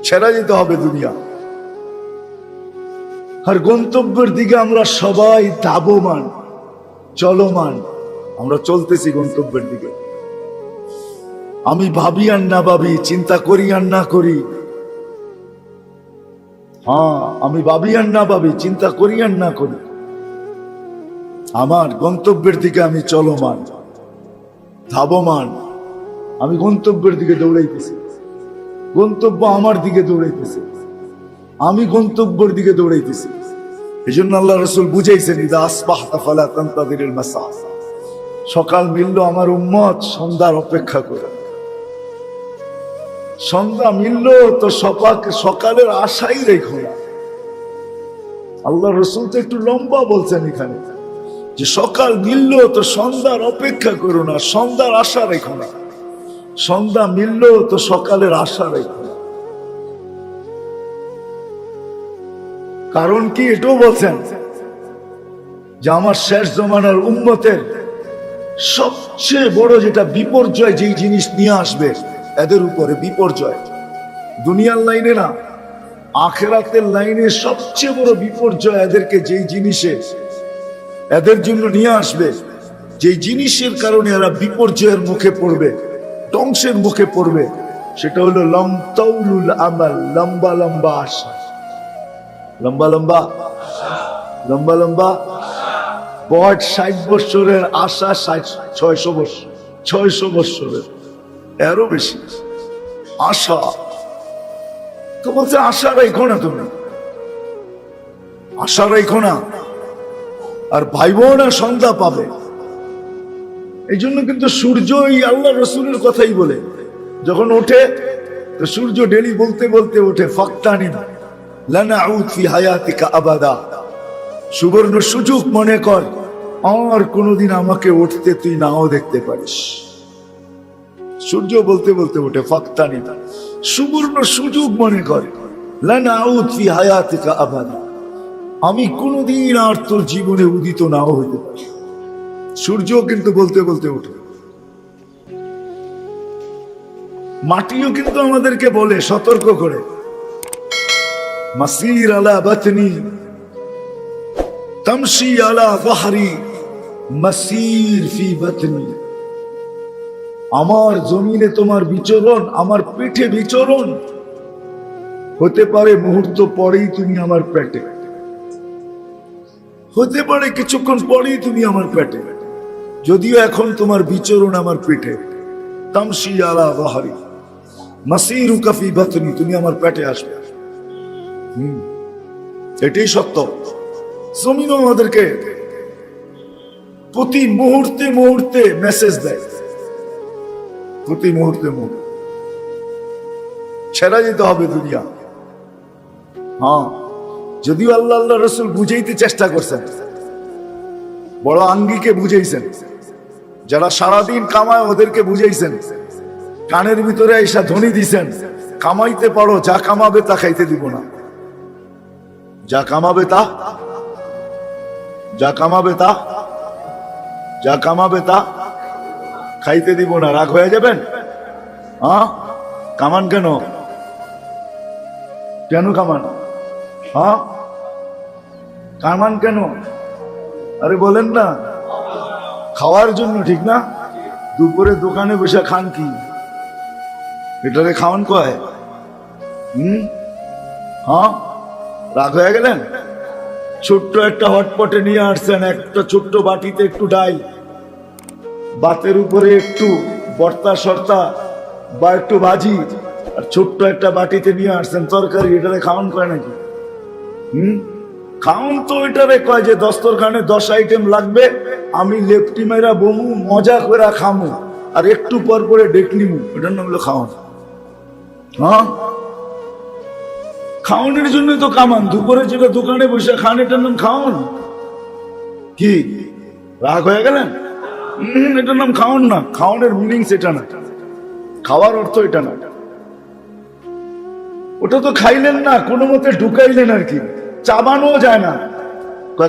ছেড়ে যেতে হবে দুনিয়া। আর গন্তব্যের দিকে আমরা সবাই ধাবমান, চলমান, আমরা চলতেছি গন্তব্যের দিকে। আমি ভাবি আর না ভাবি, চিন্তা করি আর না করি, হ্যাঁ আমি ভাবি আর না ভাবি, চিন্তা করি আর না করি, আমার গন্তব্যের দিকে আমি চলমান, ধাবমান। আমি গন্তব্যের দিকে দৌড়াইতেছি, গন্তব্য আমার দিকে দৌড়াইতেছে, আমি গন্তব্যের দিকে দৌড়াইতেছি। এই জন্য আল্লাহ রসুল বুঝাইছেন, ইদা আসবাহতা ফালা তানতাযিরিল মাসা, সকাল মিলল আমার উম্মত সন্ধ্যার অপেক্ষা করে। সন্ধ্যা মিলল তো সকালের আশাই রেখো না। আল্লাহ রসুল তো একটু লম্বা বলছেন এখানে, যে সকাল মিলল তো সন্ধ্যার অপেক্ষা করো না, সন্ধ্যার আশা রেখো না। সন্ধ্যা মিলল তো সকালের আশা রেখো না। কারণ কি এটাও বলছেন যে আমার শেষ জমানার উম্মতের সবচেয়ে বড় যেটা বিপর্যয়, যেই জিনিস নিয়ে আসবে এদের উপরে বিপর্যয়, দুনিয়ার লাইনে না, আখিরাতের লাইনে সবচেয়ে বড় বিপর্যয় এদেরকে যেই জিনিসে এদের জন্য নিয়ে আসবে, যেই জিনিসের কারণে এরা বিপর্যয়ের মুখে পড়বে, ধ্বংসের মুখে পড়বে, সেটা হলো লমতাউলুল আমাল, লম্বা লম্বা আশা। লম্বা লম্বা লম্বা লম্বা 60 বছরের আশা 600 বছর, 600 বছরের এরও বেশি আশা। তো বলছে আশা রাখো না, তুমি আশা রাখো না, আর ভাইবো না সন্ধ্যা পাবে। এই জন্য কিন্তু সূর্য এই আল্লাহ রসুলের কথাই বলে, যখন ওঠে তো সূর্য ডেলি বলতে বলতে ওঠে, ফাক্তানি লানাউদ ফি হায়াতিকা আবাদা, সুবর্ণ সুযোগ মনে কর, আর কোনোদিন আমাকে উঠতে তুই নাও দেখতে পারিস। সূর্য বলতে বলতে ওঠে, ফাক্তানি, সুবর্ণ সুযোগ মনে কর, লানাউদ ফি হায়াতিকা আবাদা, আমি কোনোদিন আর তোর জীবনে উদিত নাও হইতে পারি। সূর্য কিন্তু বলতে বলতে ওঠে। মাটিও কিন্তু আমাদেরকে বলে, সতর্ক করে, মাসির আলা বাতনি তামশি আলা যাহরি মাসির ফি বাতনি, আমার জমিনে তোমার বিচরণ, আমার পেটে বিচরণ হতে পারে মুহূর্ত পরেই তুমি আমার পেটে, হতে পারে কিছুক্ষণ পরেই তুমি আমার পেটে, যদিও এখন তোমার বিচরণ আমার পেটে। তামশি আলা যাহরি মাসিরুকা ফি বাতনি, তুমি আমার পেটে আসবে। এটাই সত্য। জমিনও আমাদেরকে প্রতি মুহূর্তে মুহূর্তে মেসেজ দেয়, প্রতি মুহূর্তে মুহূর্তে ছেড়ে যেতে হবে দুনিয়া। হ্যাঁ, যদিও আল্লাহ আল্লাহ রসুল বুঝাইতে চেষ্টা করছেন, বড় আঙ্গিকে বুঝাইছেন, যারা সারাদিন কামায় ওদেরকে বুঝাইছেন, কানের ভিতরে এসা ধ্বনি দিছেন, কামাইতে পারো, যা কামাবে তা খাইতে দিব না, যা কামাবে তা, যা কামাবে তা, যা কামাবে তা খাইতে দিব না। রাগ হয়ে যাবেন? হ্যাঁ, কামান কেন, কেন কামান? হ্যাঁ, কামান কেন? আরে বলেন না, খাওয়ার জন্য, ঠিক না? দুপুরে দোকানে বসে খান কি, এটারে খাওয়ান কয়? হ্যাঁ, রাগ হয়ে গেলেন? ছোট্ট একটা হটপটে নিয়ে আসছেন, একটা ছোট্ট বাটিতে একটু ডাল, ভাতের উপরে একটু ভর্তা সর্তা বা একটু ভাজি, আর ছোট্ট একটা বাটিতে নিয়ে আসছেন তরকারি, এটারে খাওয়ান কয় নাকি? খাওয়ান তো এটারে কয় যে দস্তরখানে 10 আইটেম লাগবে, আমি লেপটি মেরা বমু, মজা করে খামু, আর একটু পর পরে ডেকলিমু, এটার নাম হলো খাওয়ান। হ্যাঁ, খাওয়ানোর জন্য তো কামান। দুপুরে যেটা দোকানে বসে খান, এটার নাম খাওয়ান। কি রাগ হয়ে গেলেন? এটার নাম খাওয়ান না। খাওয়ানোর মিনিংস এটা না, খাওয়ার অর্থ এটা না। ওটা তো খাইলেন না, কোনো মতে ঢুকাইলেন আর কি, চাবানো যায় না।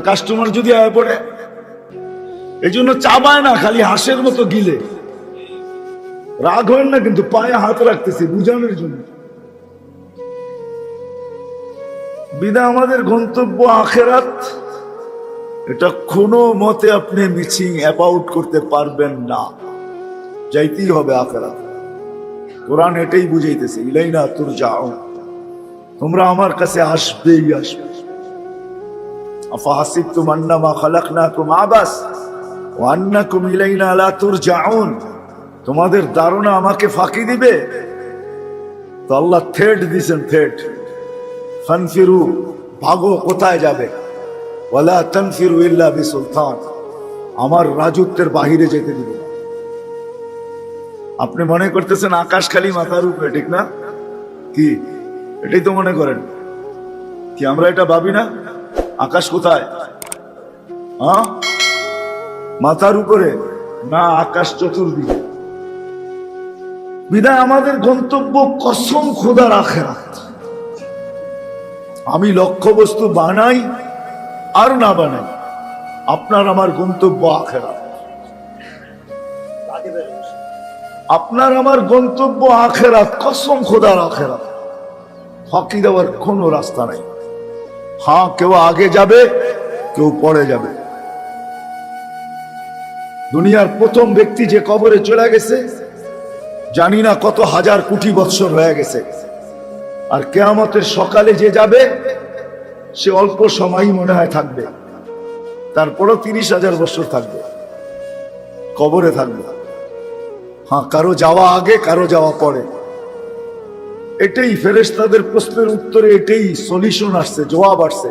কাস্টমার যদি আয় পড়ে, এই জন্য চাবায় না, খালি হাঁসের মতো গিলে। রাগ হয় না, কিন্তু পায়ে হাত রাখতেছি বুঝানোর জন্য। বিদায় আমাদের গন্তব্য আখেরাত। এটা কোনো মতে আপনি মিছিং অ্যাবাউট করতে পারবেন না, যাইতেই হবে আখেরাত। কোরআন এটাই বুঝাইতেছে, ইলাইনা তুরজাউন, তোমরা আমার কাছে আসবেই আসবে। আফাহাসিবতুম আন্নামা খালাকনাকুম আবাস ওয়া আন্নাকুম ইলাইনা লা তুরজাউন, তোমাদের ধারণা আমাকে ফাঁকি দিবে? তো আল্লাহ থ্রেট দিয়েছেন, থ্রেট, ফানফিরু, ভাগো, কোথায় যাবে? ওয়ালা তানফিরু ইল্লা বিসুলতান, আমার রাজত্বের বাহিরে যেতে দিবে না। আপনি মনে করতেছেন আকাশ খালি মাথার উপরে, ঠিক না? কি এটাই তো মনে করেন? কি আমরা এটা ভাবি না? আকাশ কোথায়? হ্যাঁ, মাথার উপরে না, আকাশ চতুর্দিকে। বিদায় আমাদের গন্তব্য কসম খোদার আখেরাত। আমি লক্ষ্যবস্তু বানাই আর না বানাই, আপনার আমার গন্তব্য আখেরাত। আপনার আমার গন্তব্য আখেরাত, কসম খোদার আখেরাত। ফাঁকি দেওয়ার কোনো রাস্তা নাই। হ্যাঁ, কেউ আগে যাবে, কেউ পরে যাবে। দুনিয়ার প্রথম ব্যক্তি যে কবরে চলে গেছে, জানি না কত হাজার কোটি বৎসর হয়ে গেছে। আর কিয়ামতের সকালে যে যাবে, সে অল্প সময়ই মনে হয় থাকবে, তারপরও 30,000 বছর থাকবে, কবরে থাকবে। হ্যাঁ, কারো যাওয়া আগে, কারো যাওয়া পরে। এটাই ফেরেশতাদের প্রশ্নের উত্তরে, এটাই সলিউশন আসছে, জবাব আসছে।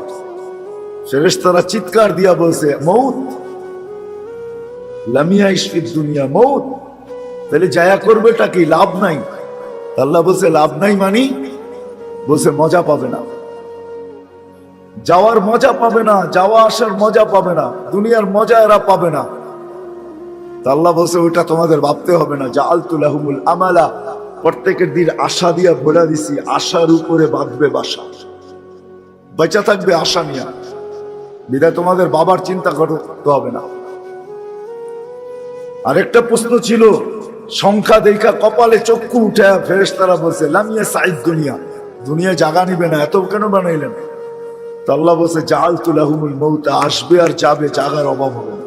ফেরেশতারা চিৎকার দিয়া বলছে, মৌত লামিয়া ইশফিদ দুনিয়া, মৌত। তাহলে জায়া করবেটা কি? লাভ নাই। আল্লাহ বলছে লাভ নাই মানি, বলছে মজা পাবে না, যাওয়ার মজা পাবে না, যাওয়া আসার মজা পাবে না, দুনিয়ার মজা এরা পাবে না। আল্লাহ বলছে ওইটা তোমাদের ভাবতে হবে না। জাআলতু লাহুমুল আমালা, প্রত্যেকের দিন আশা দিয়া ভোলা দিছি, আশার উপরে বাঁধবে বাসা, বেঁচে থাকবে আশা নিয়ে। বিদায় তোমাদের বাবার চিন্তা করতে হবে না। আরেকটা প্রশ্ন ছিল, সংখ্যা দেখা কপালে চক্ষু উঠে ফেরেশতারা বলছে লামিয়া সাইদ দুনিয়া, দুনিয়া জাগা নিবে না, এত কেন বানাইলেন? তো আল্লাহ বলছে জাআলতু লাহুমুল মউত, আসবে আর যাবে, জাগার অভাব হবে না।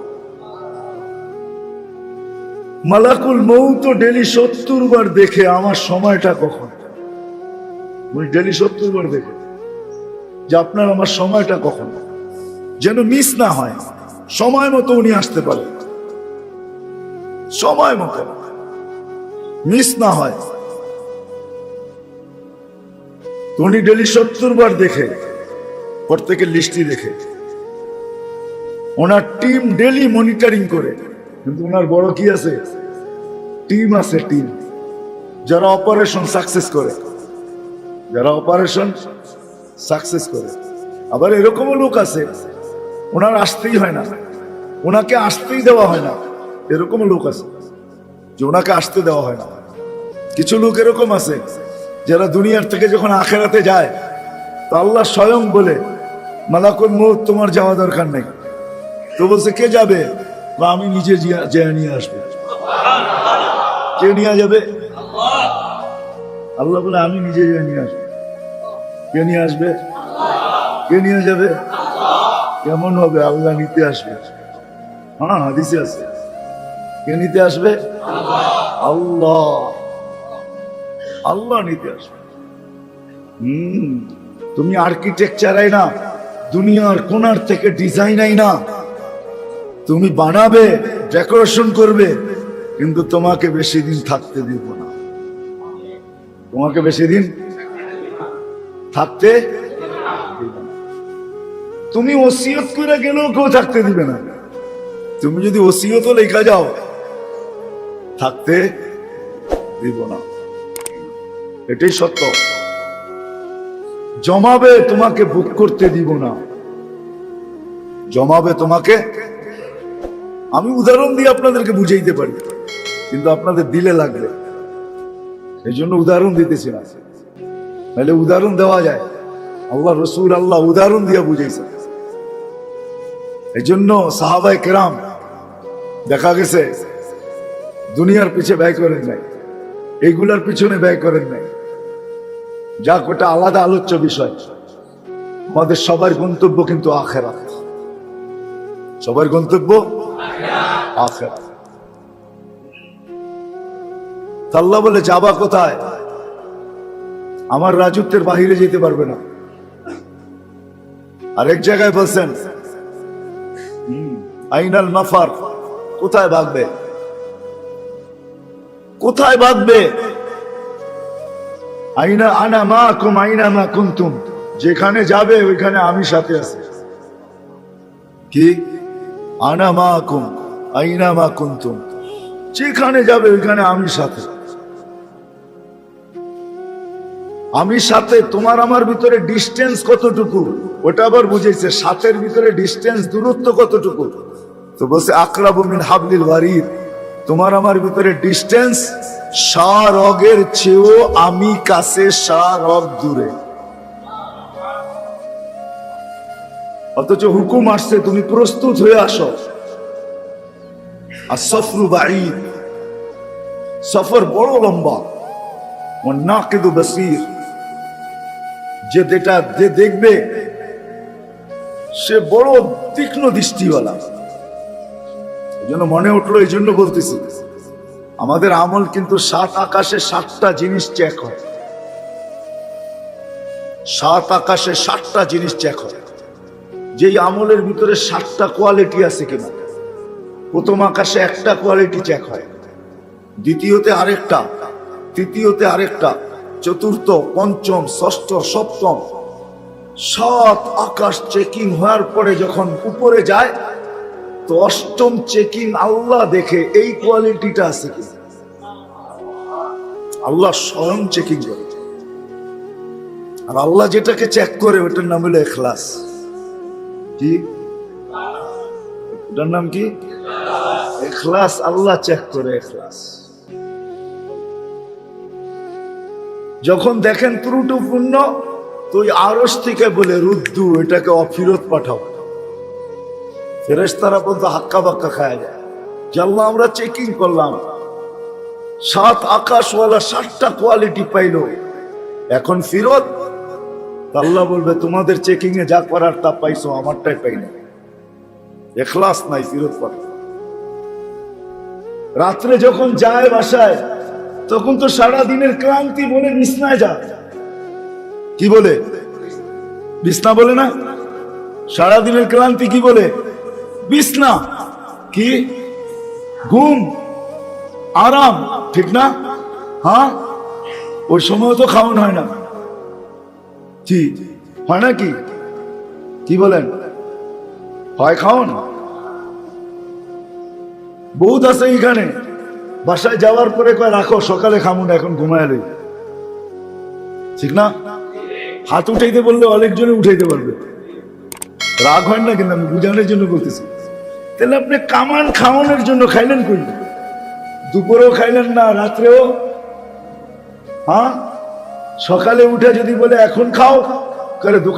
মালাকুল মউত ডেলি 70 বার দেখে আমার সময়টা কখন, ডেলি 70 বার দেখে যে আপনার আমার সময়টা কখন, যেন মিস না হয়। সময় মতো উনি আসতে পারে, সময় মতো মিস না হয়। উনি ডেলি 70 বার দেখে, প্রত্যেকের লিস্টি দেখে। ওনার টিম ডেলি মনিটরিং করে, কিন্তু ওনার বড় কি আছে? টিম আছে, টিম, যারা অপারেশন সাকসেস করে, যারা অপারেশন সাকসেস করে। আবার এরকমও লোক আছে, ওনার আসতেই হয় না, ওনাকে আসতেই দেওয়া হয় না। এরকমও লোক আছে যে ওনাকে আসতে দেওয়া হয় না। কিছু লোক এরকম আছে যারা দুনিয়ার থেকে যখন আখেরাতে যায়, তো আল্লাহ স্বয়ং বলে মালাকুল মউত তোমার যাওয়া দরকার নেই। তো বলছে কে যাবে? বা আমি নিজে যেয়ে নিয়ে আসবো। কে নিয়ে যাবে? আল্লাহ বলে আমি নিজে যেয়ে নিয়ে আসবো। কে নিয়ে আসবে? কে নিয়ে যাবে? কেমন হবে? আল্লাহ নিতে আসবে। হ্যাঁ, হাদিসে আছে। কে নিতে আসবে? আল্লাহ, আল্লাহ নিতে আসবে। তুমি আর্কিটেকচার আই না, দুনিয়ার কোনার থেকে ডিজাইন আই না, তুমি বানাবে, ডেকোরেশন করবে, কিন্তু তোমাকে বেশি দিন থাকতে দিব না। তোমাকে বেশি দিন থাকতে, তুমি ওসিয়ত করে গেলেও কেউ থাকতে দিবে না। তুমি যদি ওসিয়ত লেখা যাও, থাকতে দিব না। এটাই সত্য। জমাবে, তোমাকে বুক করতে দিব না। জমাবে তোমাকে। আমি উদাহরণ দিয়ে আপনাদেরকে বুঝাইতে পারি, কিন্তু আপনাদের দিলে লাগবে, এই জন্য উদাহরণ দিতেছি না। নাহলে উদাহরণ দেওয়া যায়, আল্লাহ রসুল আল্লাহ উদাহরণ দিয়ে বুঝাইছে। এই জন্য সাহাবায়ে কেরাম দেখা গেছে দুনিয়ার পিছে ব্যয় করেন নাই, এইগুলার পিছনে ব্যয় করেন নাই। যা ওটা আলাদা আলোচ্য বিষয়। আমাদের সবার গন্তব্য কিন্তু আখিরাত। সবার গন্তব্য আখিরাত। আল্লাহ বলে যাবা কোথায়? আমার রাজত্বের বাহিরে যেতে পারবে না। আরেক জায়গায় বলছেন আইনাল মাফার, কোথায় ভাগবে? কোথায় ভাগবে? আইনা আনা মাকুম আইনা মা কুনতুম, যেখানে যাবে ওইখানে আমি সাথে আছি। কি আনা মাকুম আইনা মা কুনতুম, যেখানে যাবে ওইখানে আমি সাথে। আমি সাথে, তোমার আমার ভিতরে ডিস্টেন্স কতটুকু ওটা আবার বুঝেছে। সাথের ভিতরে ডিস্টেন্স, দূরত্ব কতটুকু? তো বলছে আকরাবু মিন হাবলিল ওয়ারিদ, তোমার আমার ভিতরে ডিস্টেন্স শারগের চেয়েও আমি কাছে, শারগ দূরে। অথচ হুকুম আসছে তুমি প্রস্তুত হয়ে আসো। আর সফরু বাঈদ, সফর বড় লম্বা। ওয়ান্নাকিদু বাসীর, যে দেখবে সে বড় তীক্ষ্ণ দৃষ্টিওয়ালা। এই জন্য মনে উঠলো, এই জন্য বলতেছি আমাদের আমল কিন্তু 7 আকাশে 7টা জিনিস চেক হয়। 7 আকাশে 7টা জিনিস চেক হয়। যেই আমলের ভিতরে 7টা কোয়ালিটি আছে কিনা। প্রথম আকাশে একটা কোয়ালিটি চেক হয়, দ্বিতীয়তে আরেকটা, তৃতীয়তে আরেকটা, চতুর্থ, পঞ্চম, ষষ্ঠ, সপ্তম। 7 আকাশ চেকিং হওয়ার পরে যখন উপরে যায় তো 8ম চেকিং আল্লাহ দেখে এই কোয়ালিটিটা আছে কি। আল্লাহ স্বয়ং চেকিং করে। আর আল্লাহ যেটাকে চেক করে ওটার নাম হলো ইখলাস। কি ওটার নাম? কি ইখলাস। আল্লাহ চেক করে ইখলাস। যখন দেখেন ত্রুটিপূর্ণ তো ওই আরশ থেকে বলে রুদ্দু, এটাকে অফিরত পাঠাও। ফেরেশতারা বলতো হাক্কা বাক্কা খায় যায় যে আল্লাহ আমরা চেকিং করলাম, 7 আকাশওয়ালা 7টা কোয়ালিটি পাইলো, এখন ফিরত। আল্লাহ বলবে তোমাদের চেকিং এ যা করার তা পাইছো, আমারটাই পাই না। ইখলাস নাই, ফিরত পাঠাও। রাত্রে যখন যায় বাসায় তখন তো সারা দিনের ক্লান্তি বলে বিছনায় যা। কি বলে? বিছনা বলে না? সারা দিনের ক্লান্তি কি বলে? বিছনা। কি ঘুম, আরাম, ঠিক না? হ্যাঁ, ওই সময় তো খাওয়ান হয় না। কি হয় না? কি কি বলেন? হয় খাওয়ান। বহুত আছে এইখানে, বাসায় যাওয়ার পরে কয় রাখো, সকালে খামু না, এখন ঘুমায় লই। ঠিক না? হাত উঠাইতে বললে অনেকজনে উঠাইতে পারবে। রাগ হয় না, কিন্তু আমি বুঝানোর জন্য বলতেছি। তাহলে আপনি কামান খাওয়ানোর জন্য খাইলেন কই? দুপুরেও খাইলেন না, রাত্রেও। হ্যাঁ, সকালে উঠে যদি বলে এখন খাও, করে দোকান